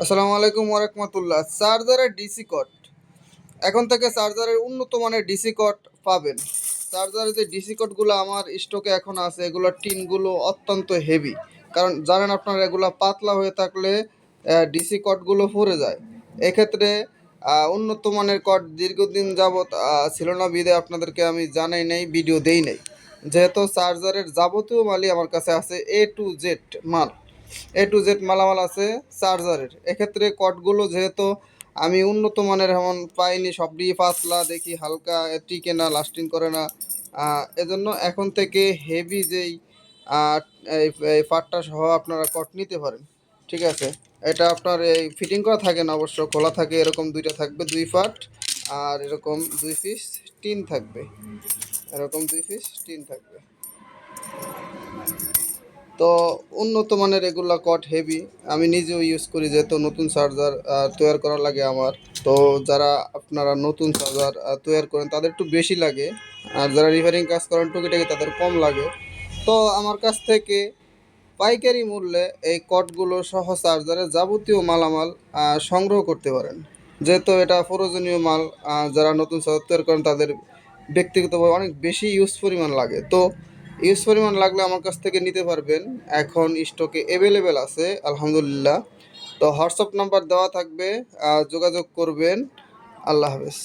আসসালামু আলাইকুম ওরহমতুল্লাহ। চার্জারের ডিসি কট, এখন থেকে চার্জারের উন্নত মানের ডিসি কট পাবেন। চার্জারের যে ডিসি কটগুলো আমার স্টকে এখন আছে, এগুলোর টিনগুলো অত্যন্ত হেভি। কারণ জানেন আপনারা, এগুলো পাতলা হয়ে থাকলে ডিসি কটগুলো পড়ে যায়। এক্ষেত্রে উন্নত মানের কট দীর্ঘদিন যাবৎ ছিল না, বিদে আপনাদেরকে আমি জানাই নাই, ভিডিও দেই নাই। যেহেতু চার্জারের যাবতীয় মালই আমার কাছে আছে, A to Z মাল, A to Z মালামাল আছে চার্জারের। এক্ষেত্রে কটগুলো যেহেতু আমি উন্নত মানের এমন পাইনি, সবই পাতলা দেখি, হালকা, টিকে না, লাস্টিং করে না। এজন্য এখন থেকে হেভি যেই আহ, এই পাটটা সহ আপনারা কট নিতে পারেন। ঠিক আছে, এটা আপনার এই ফিটিং করা থাকে না, অবশ্য খোলা থাকে। এরকম দুইটা থাকবে, 2 পার্ট, আর এরকম 2 পিস টিন থাকবে, এরকম 2 পিস টিন থাকবে। তো উন্নত মানের এগুলা কট হেভি, আমি নিজেও ইউজ করি, যেহেতু নতুন চার্জার তৈরি করা লাগে আমার। তো যারা আপনারা নতুন চার্জার তৈরি করেন তাদের একটু বেশি লাগে, আর যারা রিপেয়ারিং কাজ করেন টুকিটাকি তাদের কম লাগে। তো আমার কাছ থেকে পাইকারি মূল্যে এই কটগুলো সহ চার্জারের যাবতীয় মালামাল সংগ্রহ করতে পারেন। যেহেতু এটা প্রয়োজনীয় মাল, যারা নতুন চার্জার তৈরি করেন তাদের ব্যক্তিগতভাবে অনেক বেশি ইউজ পরিমাণ লাগে। তো ইউজ পরিমাণ লাগলে আমার কাছ থেকে নিতে পারবেন, এখন স্টকে অ্যাভেলেবেল আছে আলহামদুলিল্লাহ। তো হোয়াটসঅ্যাপ নাম্বার দেওয়া থাকবে, যোগাযোগ করবেন। আল্লাহ হাফেজ।